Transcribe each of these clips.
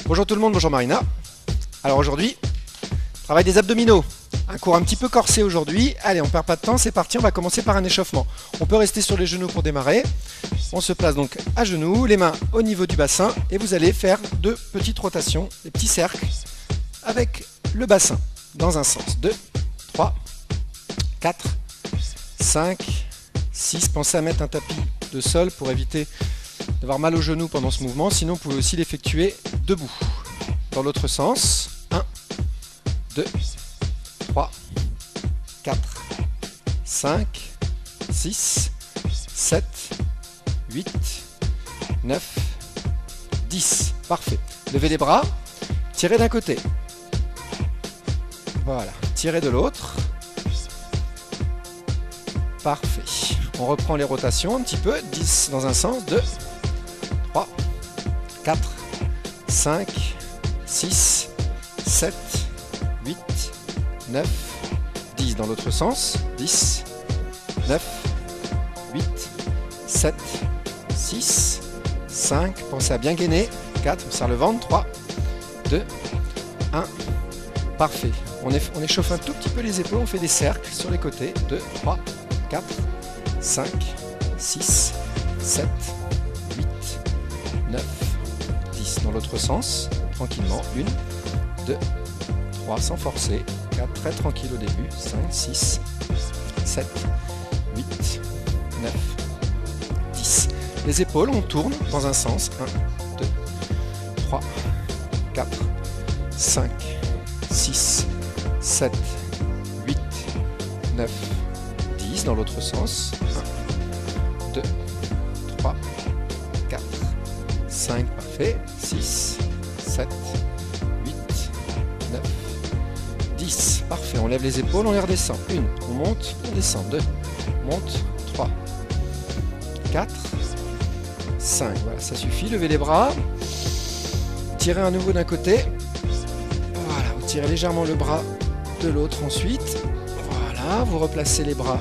Bonjour tout le monde, bonjour Marina. Alors aujourd'hui, travail des abdominaux. Un cours un petit peu corsé aujourd'hui. Allez, on perd pas de temps, c'est parti, on va commencer par un échauffement. On peut rester sur les genoux pour démarrer. On se place donc à genoux, les mains au niveau du bassin et vous allez faire deux petites rotations, des petits cercles avec le bassin dans un sens. 2, 3, 4, 5, 6. Pensez à mettre un tapis de sol pour éviter d'avoir mal aux genoux pendant ce mouvement. Sinon, vous pouvez aussi l'effectuer debout. Dans l'autre sens. 1, 2, 3, 4, 5, 6, 7, 8, 9, 10. Parfait. Levez les bras. Tirez d'un côté. Voilà. Tirez de l'autre. Parfait. On reprend les rotations un petit peu. 10 dans un sens. 2, 3, 4, 5, 6, 7, 8, 9, 10 dans l'autre sens. 10, 9, 8, 7, 6, 5. Pensez à bien gainer. 4, on serre le ventre. 3, 2, 1. Parfait. On échauffe un tout petit peu les épaules. On fait des cercles sur les côtés. 2, 3, 4, 5, 6, 7, 8, 9, 10. Dans l'autre sens, tranquillement. 1, 2, 3, sans forcer. 4, très tranquille au début. 5, 6, 7, 8, 9, 10. Les épaules, on tourne dans un sens. 1, 2, 3, 4, 5, 6, 7, 8, 9, 10. Dans l'autre sens. 1, 2, 3, 4, 5. Parfait. 6, 7, 8, 9, 10. Parfait. On lève les épaules, on les redescend. 1, on monte, on descend. 2, on monte. 3, 4, 5. Voilà, ça suffit. Levez les bras. Tirez à nouveau d'un côté. Voilà, vous tirez légèrement le bras de l'autre ensuite. Voilà, vous replacez les bras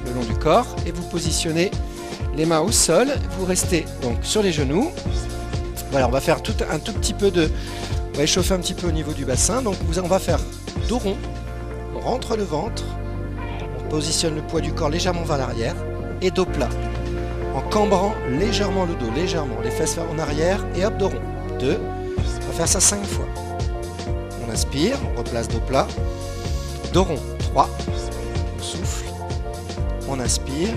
le long du corps et vous positionnez les mains au sol. Vous restez donc sur les genoux. Voilà, on va faire un tout petit peu de... On va échauffer un petit peu au niveau du bassin. Donc on va faire dos rond. On rentre le ventre. On positionne le poids du corps légèrement vers l'arrière. Et dos plat. En cambrant légèrement le dos, légèrement. Les fesses en arrière et hop, dos rond. 2. On va faire ça 5 fois. On inspire, on replace dos plat. Dos rond. 3. On souffle. On inspire.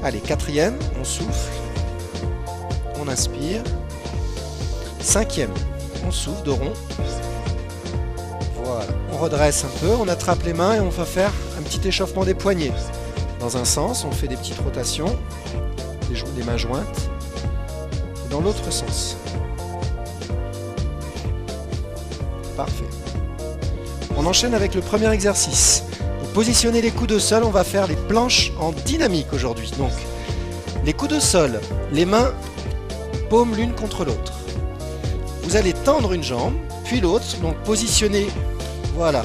Allez, 4e, on souffle. On inspire. 5e, on souffle, dos rond. Voilà, on redresse un peu, on attrape les mains et on va faire un petit échauffement des poignets. Dans un sens, on fait des petites rotations, les mains jointes. Et dans l'autre sens. Parfait. On enchaîne avec le premier exercice. Pour positionner les coudes au sol, on va faire les planches en dynamique aujourd'hui. Donc, les coudes au sol, les mains paumes l'une contre l'autre. Vous allez tendre une jambe, puis l'autre. Donc, positionnez, voilà,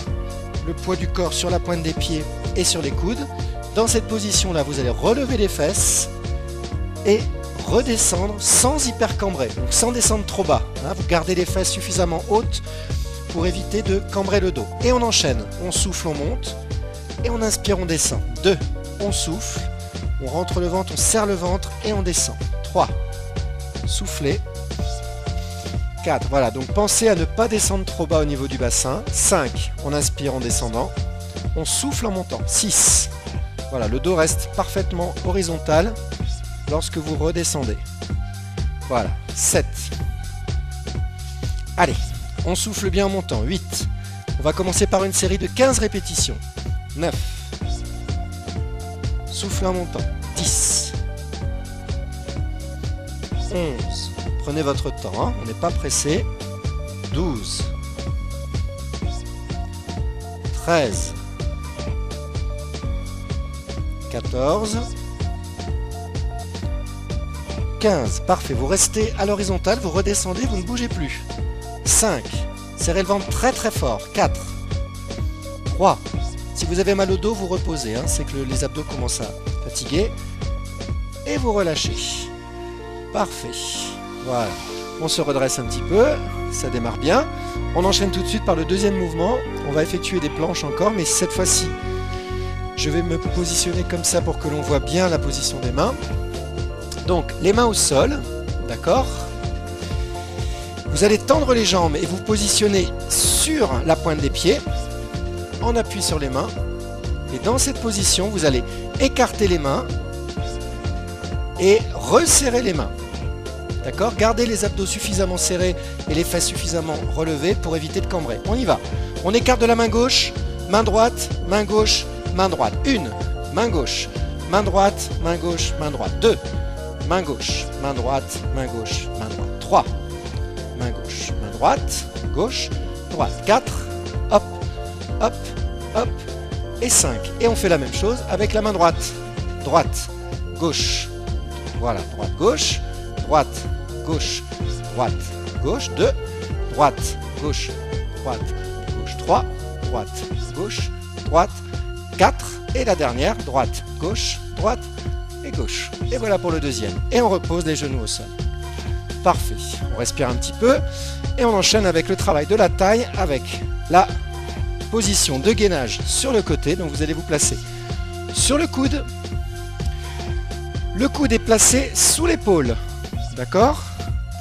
le poids du corps sur la pointe des pieds et sur les coudes. Dans cette position-là, vous allez relever les fesses et redescendre sans hyper cambrer, donc sans descendre trop bas. Vous gardez les fesses suffisamment hautes pour éviter de cambrer le dos. Et on enchaîne. On souffle, on monte. Et on inspire, on descend. 2. On souffle. On rentre le ventre, on serre le ventre et on descend. 3. Soufflez. 4. Voilà, donc pensez à ne pas descendre trop bas au niveau du bassin. 5. On inspire en descendant. On souffle en montant. 6. Voilà, le dos reste parfaitement horizontal lorsque vous redescendez. Voilà. 7. Allez, on souffle bien en montant. 8. On va commencer par une série de 15 répétitions. 9. Souffle en montant. 10. 11. Prenez votre temps, hein, on n'est pas pressé. 12. 13. 14. 15. Parfait, vous restez à l'horizontale, vous redescendez, vous ne bougez plus. 5. Serrez le ventre très très fort. 4. 3. Si vous avez mal au dos, vous reposez, hein, c'est que les abdos commencent à fatiguer. Et vous relâchez. Parfait. Voilà. On se redresse un petit peu, ça démarre bien. On enchaîne tout de suite par le deuxième mouvement. On va effectuer des planches encore, mais cette fois-ci, je vais me positionner comme ça pour que l'on voit bien la position des mains. Donc, les mains au sol, d'accord? Vous allez tendre les jambes et vous positionner sur la pointe des pieds, en appui sur les mains. Et dans cette position, vous allez écarter les mains et resserrer les mains. D'accord? Gardez les abdos suffisamment serrés et les fesses suffisamment relevées pour éviter de cambrer. On y va. On écarte de la main gauche, main droite, main gauche, main droite. 1, main gauche, main droite, main gauche, main droite. 2, main gauche, main droite, main gauche, main droite. 3, main gauche, main droite, gauche, droite. 4, hop, hop, hop. Et 5. Et on fait la même chose avec la main droite. Droite, gauche. Voilà, droite, gauche. Droite, gauche, droite, gauche. 2, droite, gauche, droite, gauche. 3, droite, gauche, droite. 4, et la dernière, droite, gauche, droite et gauche. Et voilà pour le deuxième. Et on repose les genoux au sol. Parfait. On respire un petit peu et on enchaîne avec le travail de la taille avec la position de gainage sur le côté. Donc vous allez vous placer sur le coude. Le coude est placé sous l'épaule. D'accord?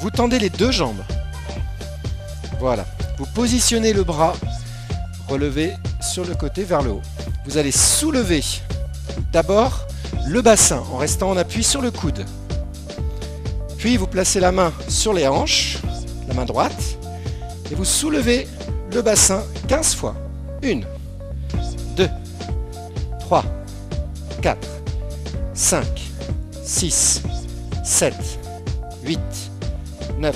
Vous tendez les deux jambes. Voilà. Vous positionnez le bras relevé sur le côté vers le haut. Vous allez soulever d'abord le bassin en restant en appui sur le coude. Puis vous placez la main sur les hanches, la main droite, et vous soulevez le bassin 15 fois. 1, 2, 3, 4, 5, 6, 7, 8, 9,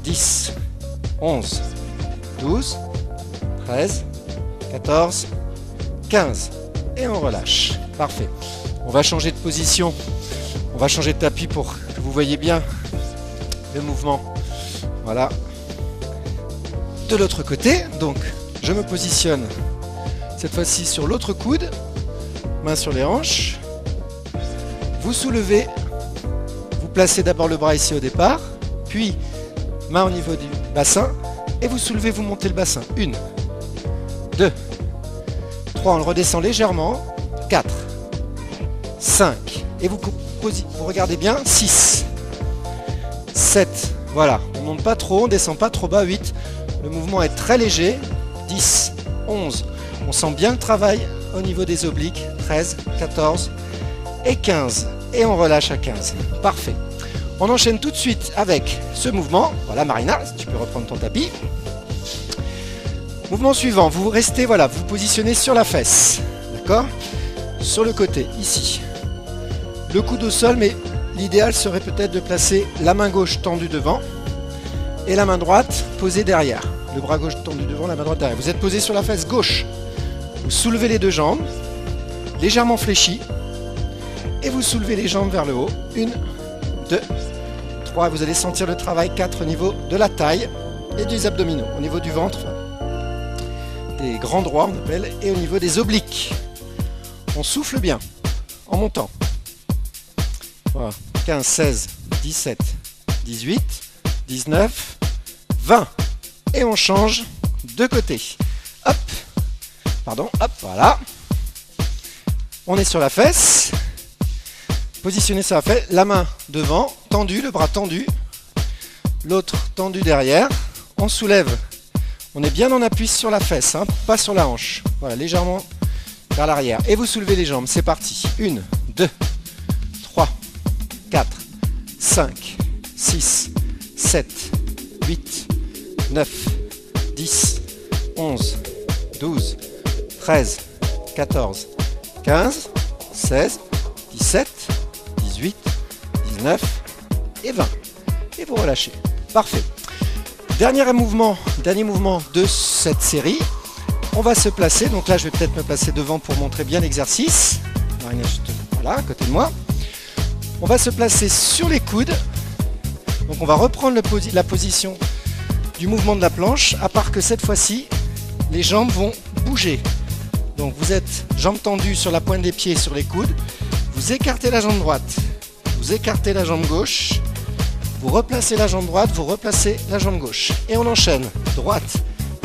10, 11, 12, 13, 14, 15. Et on relâche. Parfait. On va changer de position. On va changer de tapis pour que vous voyez bien le mouvement. Voilà. De l'autre côté, donc je me positionne cette fois-ci sur l'autre coude, main sur les hanches. Vous soulevez, vous placez d'abord le bras ici au départ, puis main au niveau du bassin, et vous soulevez, vous montez le bassin. 1, 2, 3, on le redescend légèrement, 4, 5, et vous regardez bien, 6, 7, voilà, on ne monte pas trop, on ne descend pas trop bas, 8, le mouvement est très léger, 10, 11, on sent bien le travail au niveau des obliques, 13, 14 et 15, et on relâche à 15, parfait. On enchaîne tout de suite avec ce mouvement, voilà Marina, si tu peux reprendre ton tapis. Mouvement suivant, vous restez, voilà, vous positionnez sur la fesse, d'accord? Sur le côté, ici. Le coude au sol, mais l'idéal serait peut-être de placer la main gauche tendue devant et la main droite posée derrière. Le bras gauche tendu devant, la main droite derrière. Vous êtes posé sur la fesse gauche. Vous soulevez les deux jambes, légèrement fléchies, et vous soulevez les jambes vers le haut. 1, 2, 3, vous allez sentir le travail 4 au niveau de la taille et des abdominaux, au niveau du ventre, des grands droits on appelle, et au niveau des obliques. On souffle bien, en montant. Voilà. 15, 16, 17, 18, 19, 20. Et on change de côté. Hop, pardon, hop, voilà. On est sur la fesse. Positionné sur la fesse, la main devant, tendue, le bras tendu. L'autre tendu derrière. On soulève. On est bien en appui sur la fesse, hein, pas sur la hanche. Voilà, légèrement vers l'arrière. Et vous soulevez les jambes, c'est parti. 1, 2, 3, 4, 5, 6, 7, 8, 9, 10, 11, 12, 13, 14, 15, 16, 17, 18, 19 et 20. Et vous relâchez. Parfait. Dernier mouvement de cette série. On va se placer. Donc là, je vais peut-être me placer devant pour montrer bien l'exercice. Voilà, à côté de moi. On va se placer sur les coudes. Donc on va reprendre la position du mouvement de la planche, à part que cette fois-ci, les jambes vont bouger. Donc vous êtes jambes tendues sur la pointe des pieds sur les coudes. Vous écartez la jambe droite. Vous écartez la jambe gauche. vous replacez la jambe droite, vous replacez la jambe gauche. Et on enchaîne. Droite,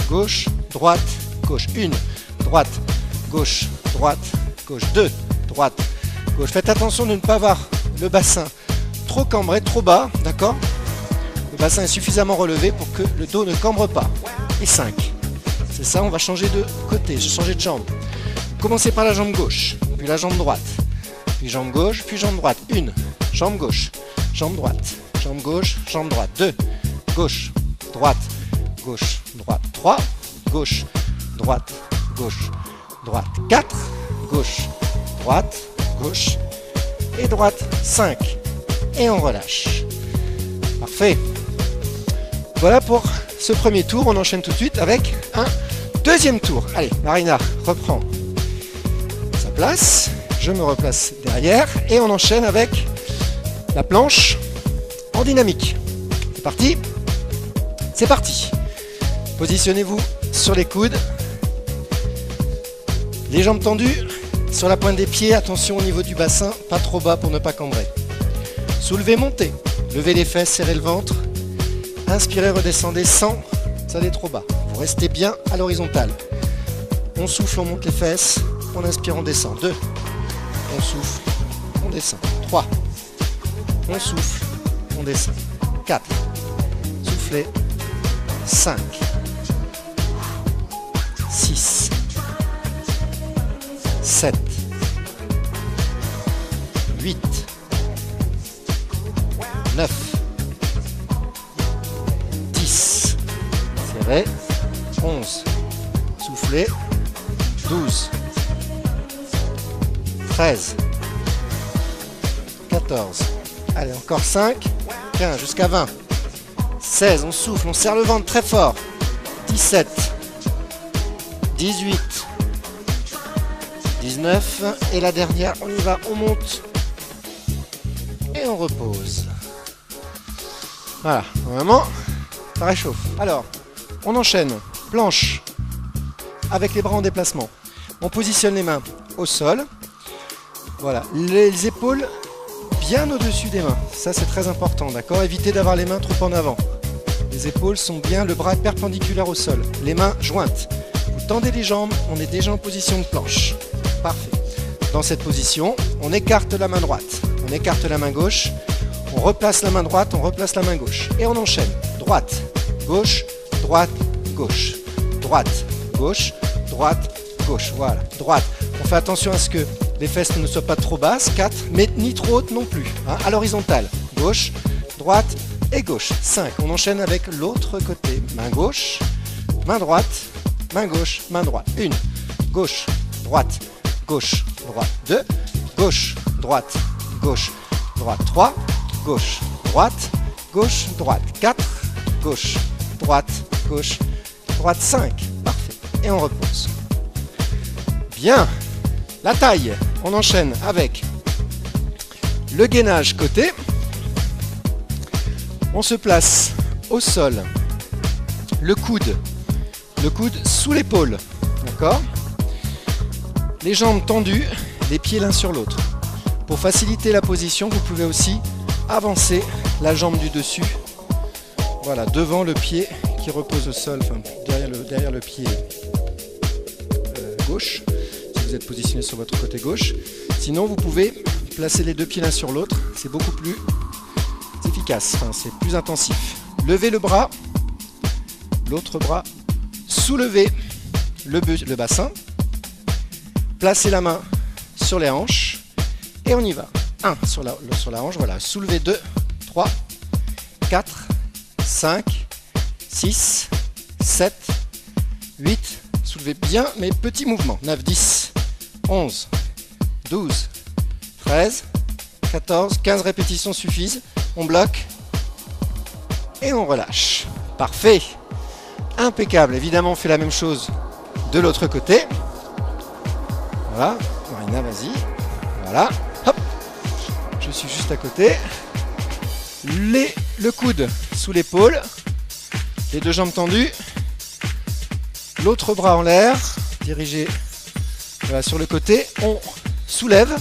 gauche, droite, gauche. 1, droite, gauche, droite, gauche. 2, droite, gauche. Faites attention de ne pas avoir le bassin trop cambré, trop bas, d'accord? Le bassin est suffisamment relevé pour que le dos ne cambre pas. Et 5. C'est ça, on va changer de côté, changer de jambe. Commencez par la jambe gauche, puis la jambe droite, puis jambe gauche, puis jambe droite. 1, jambe gauche, jambe droite, jambe gauche, jambe droite. 2, gauche, droite, gauche, droite. 3, gauche, droite, gauche, droite. 4, gauche, droite, gauche et droite. 5. Et on relâche. Parfait. Voilà pour ce premier tour. On enchaîne tout de suite avec un deuxième tour. Allez, Marina reprend sa place. Je me replace derrière et on enchaîne avec la planche en dynamique. C'est parti? C'est parti. Positionnez-vous sur les coudes. Les jambes tendues sur la pointe des pieds. Attention au niveau du bassin, pas trop bas pour ne pas cambrer. Soulevez, montez. Levez les fesses, serrez le ventre. Inspirez, redescendez sans aller trop bas. Vous restez bien à l'horizontale. On souffle, on monte les fesses. On inspire, on descend. 2. On souffle, on descend. 3. On souffle, on descend. 4. Soufflez. 5. 6. 7. 8. 9. 10. Serrez. 11. Soufflez. 12. 13. 14. Allez, encore 5. 15 jusqu'à 20. 16. On souffle, on serre le ventre très fort. 17. 18. 19. Et la dernière, on y va, on monte. Et on repose. Voilà, normalement, ça réchauffe. Alors, on enchaîne. Planche avec les bras en déplacement. On positionne les mains au sol. Voilà, les épaules bien au-dessus des mains. Ça, c'est très important, d'accord? Évitez d'avoir les mains trop en avant. Les épaules sont bien, le bras est perpendiculaire au sol. Les mains jointes. Vous tendez les jambes, on est déjà en position de planche. Parfait. Dans cette position, on écarte la main droite. On écarte la main gauche. On replace la main droite, on replace la main gauche. Et on enchaîne. Droite, gauche, droite, gauche. Droite, gauche, droite, gauche. Voilà, droite. On fait attention à ce que les fesses ne soient pas trop basses. 4, mais ni trop hautes non plus. Hein, à l'horizontale. Gauche, droite et gauche. 5. On enchaîne avec l'autre côté. Main gauche, main droite, main gauche, main droite. 1. Gauche, droite, gauche, droite. 2. Gauche, droite, gauche, droite. 3. Gauche, droite, gauche, droite. 4. Gauche, droite, gauche, droite. 5. Parfait. Et on repose. Bien. La taille. On enchaîne avec le gainage côté. On se place au sol. Le coude sous l'épaule. D'accord? Les jambes tendues, les pieds l'un sur l'autre. Pour faciliter la position, vous pouvez aussi avancer la jambe du dessus, voilà, devant le pied qui repose au sol, enfin derrière le pied gauche, si vous êtes positionné sur votre côté gauche. Sinon, vous pouvez placer les deux pieds l'un sur l'autre, c'est beaucoup plus efficace, enfin, c'est plus intensif. Levez le bras, l'autre bras, soulevez le bassin, placez la main sur les hanches et on y va. 1 sur la hanche, voilà, soulevez 2, 3, 4, 5, 6, 7, 8, soulevez bien, mais petits mouvements. 9, 10, 11, 12, 13, 14, 15 répétitions suffisent. On bloque et on relâche. Parfait. Impeccable. Évidemment, on fait la même chose de l'autre côté. Voilà. Marina, vas-y. Voilà. Hop. Je suis juste à côté. Le coude sous l'épaule. Les deux jambes tendues. L'autre bras en l'air. Dirigé sur le côté. On soulève.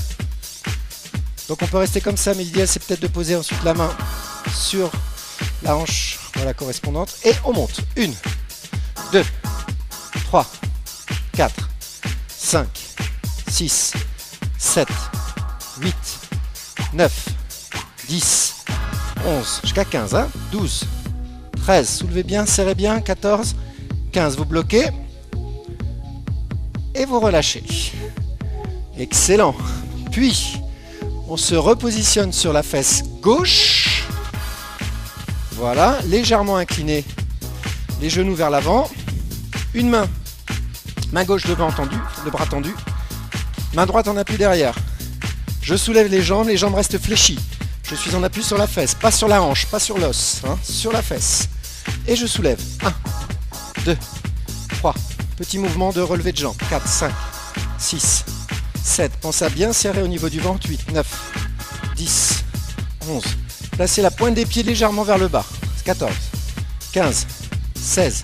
Donc on peut rester comme ça, mais l'idéal c'est peut-être de poser ensuite la main sur la hanche voilà, correspondante et on monte. 1, 2, 3, 4, 5, 6, 7, 8, 9, 10, 11, jusqu'à 15, hein, 12, 13, soulevez bien, serrez bien, 14, 15, vous bloquez et vous relâchez. Excellent. Puis, on se repositionne sur la fesse gauche. Voilà, légèrement incliné, les genoux vers l'avant. Une main gauche devant tendu, le bras tendu. Main droite en appui derrière. Je soulève les jambes restent fléchies. Je suis en appui sur la fesse, pas sur la hanche, pas sur l'os, hein, sur la fesse. Et je soulève. 1, 2, 3. Petit mouvement de relevé de jambes. 4, 5, 6, 7. Pensez à bien serrer au niveau du ventre. 8, 9, 10, 11. Placez la pointe des pieds légèrement vers le bas. 14, 15, 16,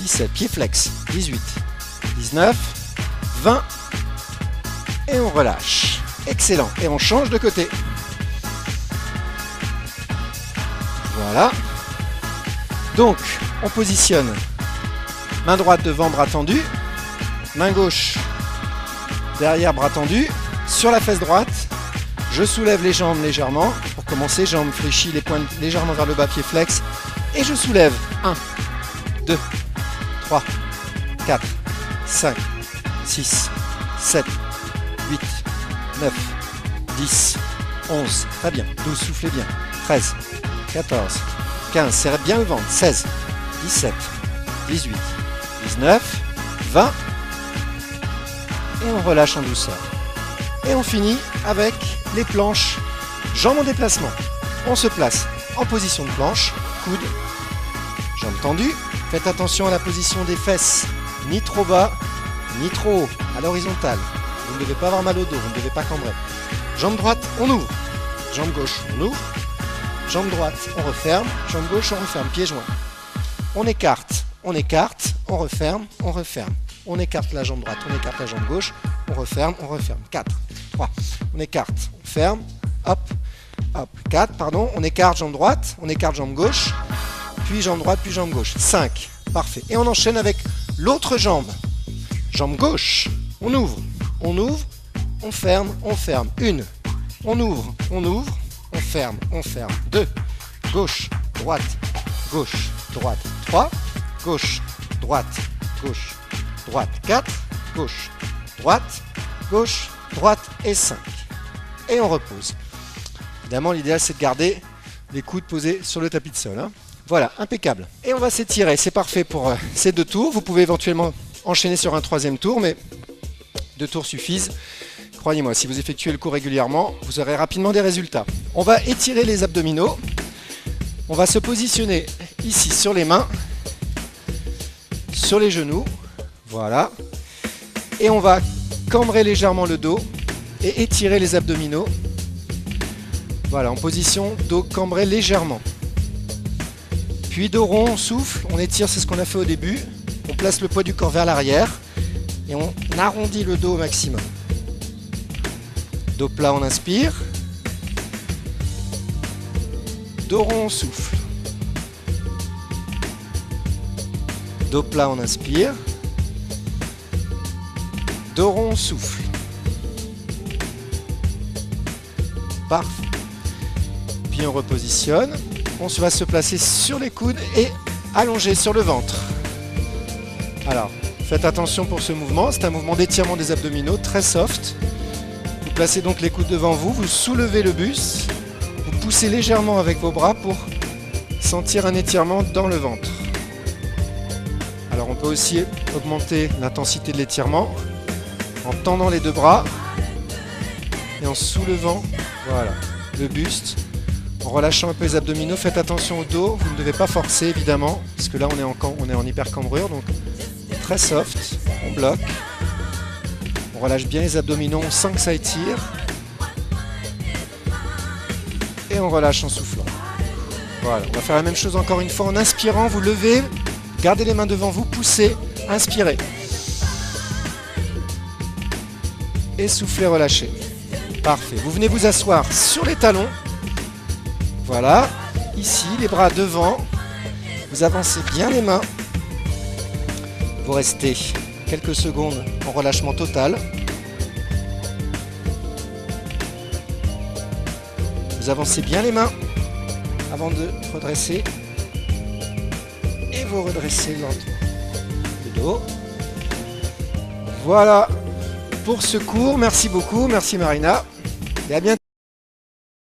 17. Pied flex. 18, 19, 20. Et on relâche. Excellent. Et on change de côté. Voilà. Donc, on positionne main droite devant, bras tendu. Main gauche derrière, bras tendu. Sur la fesse droite, je soulève les jambes légèrement. Pour commencer, jambes fléchies, les pointes légèrement vers le bas, pied flex. Et je soulève. 1, 2, 3, 4, 5, 6, 7, 8, 9, 10, 11. Très bien. 12, soufflez bien. 13, 14, 15, serrez bien le ventre. 16, 17, 18, 19, 20. Et on relâche en douceur. Et on finit avec les planches, jambes en déplacement. On se place en position de planche, coude, jambes tendues. Faites attention à la position des fesses, ni trop bas, ni trop haut, à l'horizontale. Vous ne devez pas avoir mal au dos, vous ne devez pas cambrer. Jambe droite, on ouvre. Jambe gauche, on ouvre. Jambe droite, on referme. Jambe gauche, on referme. Pieds joints. On écarte, on referme, on referme. On écarte la jambe droite, on écarte la jambe gauche. On referme, on referme. 4, 3, on écarte, on ferme. Hop, hop. 4, pardon. On écarte jambe droite, on écarte jambe gauche. Puis jambe droite, puis jambe gauche. 5, parfait. Et on enchaîne avec l'autre jambe. Jambe gauche, on ouvre, on ferme, on ferme. 1, on ouvre, on ferme, 2, gauche, droite, 3, gauche, droite, 4, gauche, droite et 5. Et on repose. Évidemment, l'idéal c'est de garder les coudes posés sur le tapis de sol. Hein. Voilà, impeccable. Et on va s'étirer, c'est parfait pour ces 2 tours. Vous pouvez éventuellement enchaîner sur un 3e tour, mais 2 tours suffisent. Croyez-moi, si vous effectuez le cours régulièrement, vous aurez rapidement des résultats. On va étirer les abdominaux. On va se positionner ici sur les mains, sur les genoux. Voilà. Et on va cambrer légèrement le dos et étirer les abdominaux. Voilà, en position dos cambré légèrement. Puis dos rond, on souffle, on étire, c'est ce qu'on a fait au début. On place le poids du corps vers l'arrière et on arrondit le dos au maximum. Dos plat, on inspire. Dos rond, on souffle. Dos plat, on inspire. Dos rond, on souffle. Parfait. Puis on repositionne. On va se placer sur les coudes et allonger sur le ventre. Alors, faites attention pour ce mouvement. C'est un mouvement d'étirement des abdominaux, très soft. Vous placez donc les coudes devant vous, vous soulevez le buste, vous poussez légèrement avec vos bras pour sentir un étirement dans le ventre. Alors on peut aussi augmenter l'intensité de l'étirement en tendant les 2 bras et en soulevant voilà, le buste, en relâchant un peu les abdominaux. Faites attention au dos, vous ne devez pas forcer évidemment, parce que là on est en hypercambrure, donc très soft, on bloque. On relâche bien les abdominaux, on sent que ça étire. Et on relâche en soufflant. Voilà, on va faire la même chose encore une fois en inspirant, vous levez, gardez les mains devant vous, poussez, inspirez. Et soufflez, relâchez. Parfait. Vous venez vous asseoir sur les talons. Voilà. ici, les bras devant. Vous avancez bien les mains. Vous restez quelques secondes en relâchement total. Vous avancez bien les mains avant de redresser. Et vous redressez lentement le dos. Voilà pour ce cours. Merci beaucoup. Merci Marina. Et à bientôt.